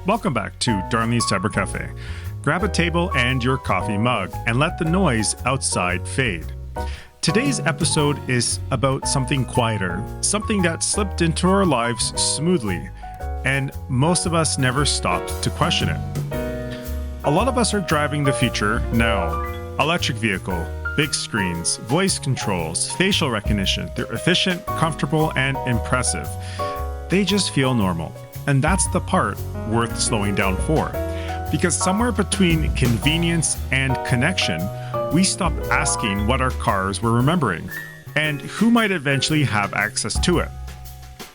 Welcome back to Darnley's Cyber Café. Grab a table and your coffee mug and let the noise outside fade. Today's episode is about something quieter, something that slipped into our lives smoothly, and most of us never stopped to question it. A lot of us are driving the future now. Electric vehicle, big screens, voice controls, facial recognition. They're efficient, comfortable, and impressive. They just feel normal. And that's the part worth slowing down for. Because somewhere between convenience and connection, we stopped asking what our cars were remembering and who might eventually have access to it.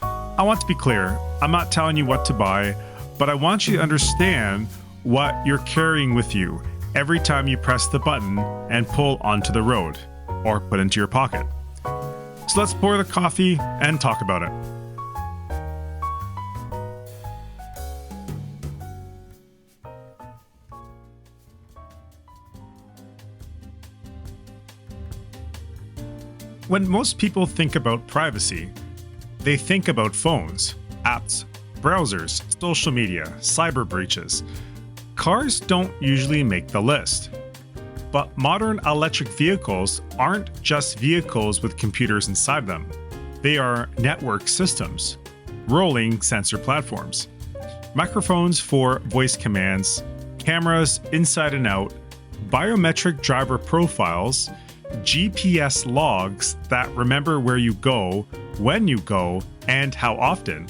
I want to be clear, I'm not telling you what to buy, but I want you to understand what you're carrying with you every time you press the button and pull onto the road or put into your pocket. So let's pour the coffee and talk about it. When most people think about privacy, they think about phones, apps, browsers, social media, cyber breaches. Cars don't usually make the list. But modern electric vehicles aren't just vehicles with computers inside them. They are network systems, rolling sensor platforms, microphones for voice commands, cameras inside and out, biometric driver profiles, GPS logs that remember where you go, when you go, and how often.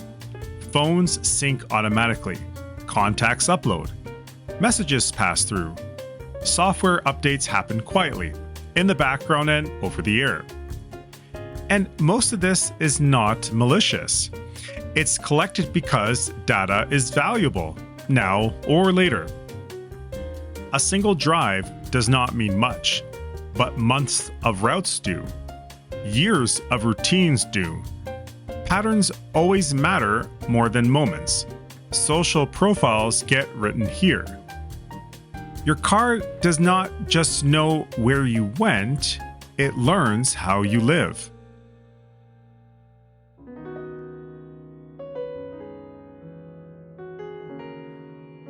Phones sync automatically. Contacts upload. Messages pass through. Software updates happen quietly, in the background and over the air. And most of this is not malicious. It's collected because data is valuable, now or later. A single drive does not mean much. But months of routes do. Years of routines do. Patterns always matter more than moments. Social profiles get written here. Your car does not just know where you went, it learns how you live.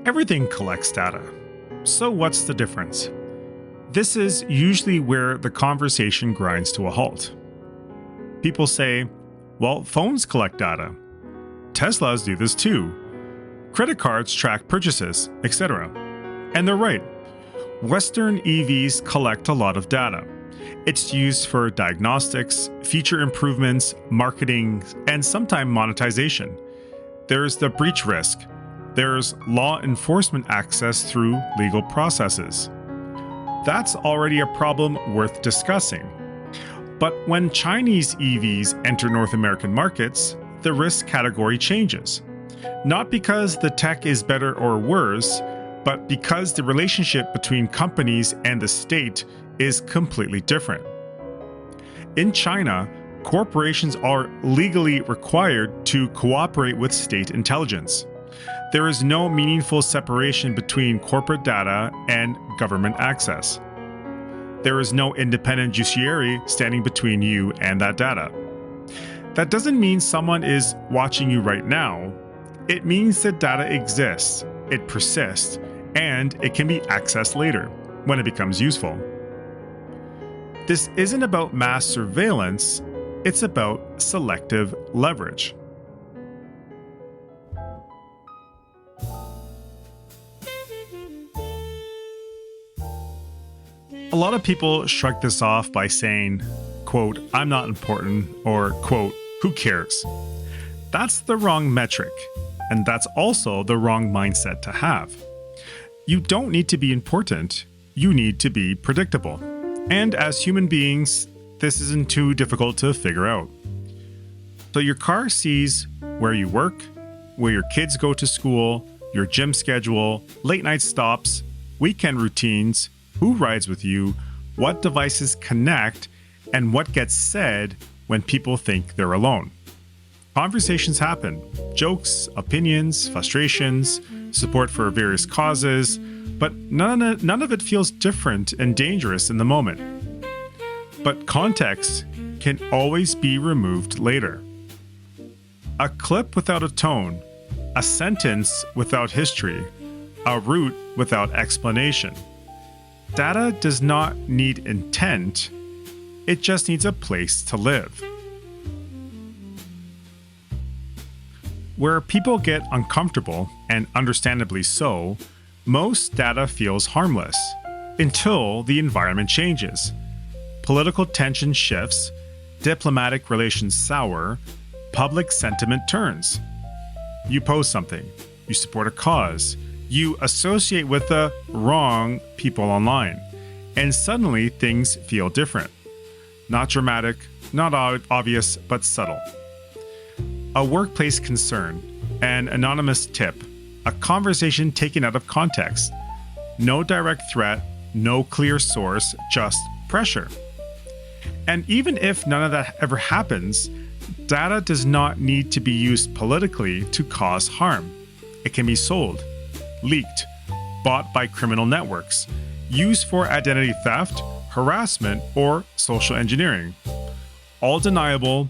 Everything collects data. So what's the difference? This is usually where the conversation grinds to a halt. People say, well, phones collect data. Teslas do this too. Credit cards track purchases, etc. And they're right. Western EVs collect a lot of data. It's used for diagnostics, feature improvements, marketing, and sometimes monetization. There's the breach risk. There's law enforcement access through legal processes. That's already a problem worth discussing. But when Chinese EVs enter North American markets, the risk category changes. Not because the tech is better or worse, but because the relationship between companies and the state is completely different. In China, corporations are legally required to cooperate with state intelligence. There is no meaningful separation between corporate data and government access. There is no independent judiciary standing between you and that data. That doesn't mean someone is watching you right now. It means that data exists, it persists, and it can be accessed later, when it becomes useful. This isn't about mass surveillance, it's about selective leverage. A lot of people shrug this off by saying, quote, I'm not important, or quote, who cares? That's the wrong metric, and that's also the wrong mindset to have. You don't need to be important, you need to be predictable. And as human beings, this isn't too difficult to figure out. So your car sees where you work, where your kids go to school, your gym schedule, late night stops, weekend routines, who rides with you, what devices connect, and what gets said when people think they're alone. Conversations happen, jokes, opinions, frustrations, support for various causes, but none of it feels different and dangerous in the moment. But context can always be removed later. A clip without a tone, a sentence without history, a route without explanation. Data does not need intent, it just needs a place to live. Where people get uncomfortable, and understandably so, most data feels harmless until the environment changes. Political tension shifts, diplomatic relations sour, public sentiment turns. You post something, you support a cause, you associate with the wrong people online, and suddenly things feel different. Not dramatic, not obvious, but subtle. A workplace concern, an anonymous tip, a conversation taken out of context. No direct threat, no clear source, just pressure. And even if none of that ever happens, data does not need to be used politically to cause harm. It can be sold, leaked, bought by criminal networks, used for identity theft, harassment, or social engineering. All deniable,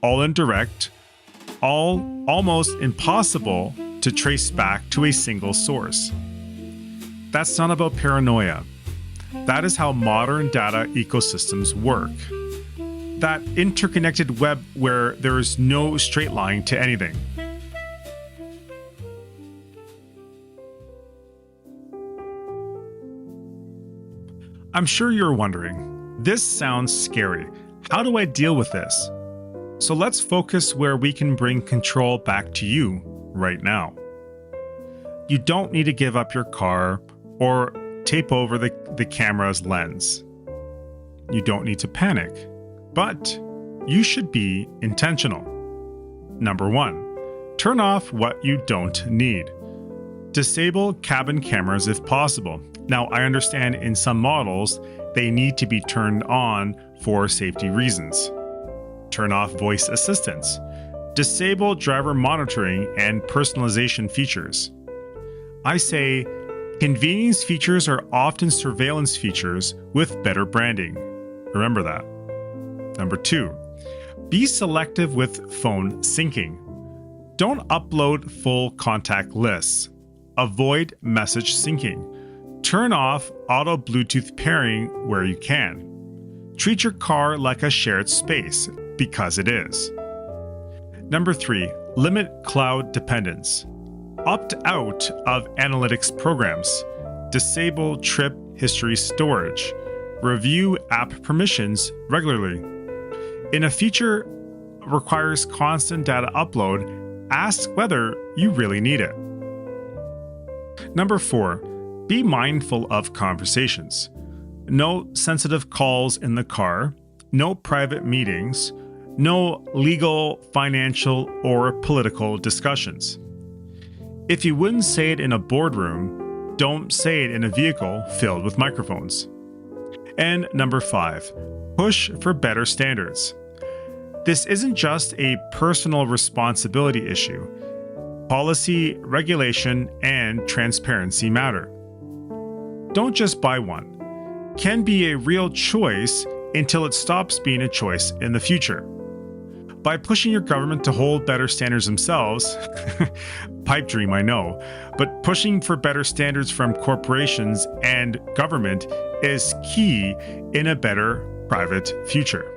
all indirect, all almost impossible to trace back to a single source. That's not about paranoia. That is how modern data ecosystems work. That interconnected web where there is no straight line to anything. I'm sure you're wondering, this sounds scary. How do I deal with this? So let's focus where we can bring control back to you right now. You don't need to give up your car or tape over the camera's lens. You don't need to panic, but you should be intentional. Number 1, turn off what you don't need. Disable cabin cameras if possible. Now, I understand in some models, they need to be turned on for safety reasons. Turn off voice assistants. Disable driver monitoring and personalization features. I say, convenience features are often surveillance features with better branding. Remember that. Number 2, be selective with phone syncing. Don't upload full contact lists. Avoid message syncing. Turn off auto Bluetooth pairing where you can. Treat your car like a shared space, because it is. Number 3, limit cloud dependence. Opt out of analytics programs. Disable trip history storage. Review app permissions regularly. If a feature requires constant data upload, ask whether you really need it. Number 4, be mindful of conversations. No sensitive calls in the car, no private meetings, no legal, financial, or political discussions. If you wouldn't say it in a boardroom, don't say it in a vehicle filled with microphones. And number 5, push for better standards. This isn't just a personal responsibility issue. Policy, regulation, and transparency matter. Don't just buy one. Can be a real choice until it stops being a choice in the future. By pushing your government to hold better standards themselves, pipe dream, I know, but pushing for better standards from corporations and government is key in a better private future.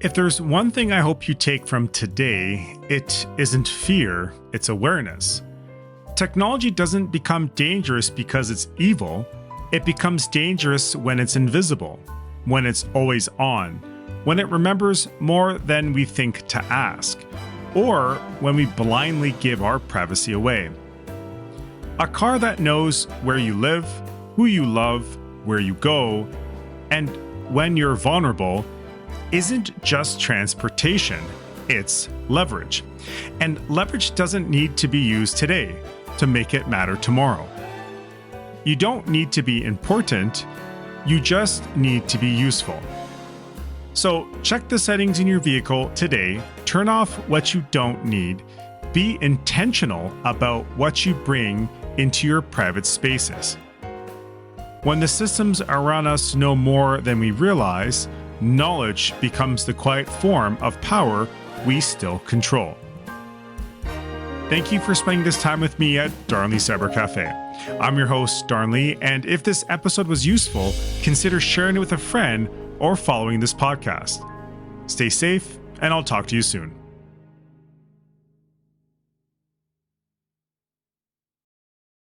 If there's one thing I hope you take from today, it isn't fear, it's awareness. Technology doesn't become dangerous because it's evil. It becomes dangerous when it's invisible, when it's always on, when it remembers more than we think to ask, or when we blindly give our privacy away. A car that knows where you live, who you love, where you go, and when you're vulnerable isn't just transportation, it's leverage. And leverage doesn't need to be used today to make it matter tomorrow. You don't need to be important, you just need to be useful. So check the settings in your vehicle today, turn off what you don't need, be intentional about what you bring into your private spaces. When the systems around us know more than we realize, knowledge becomes the quiet form of power we still control. Thank you for spending this time with me at Darnley Cyber Café. I'm your host, Darnley, and if this episode was useful, consider sharing it with a friend or following this podcast. Stay safe, and I'll talk to you soon.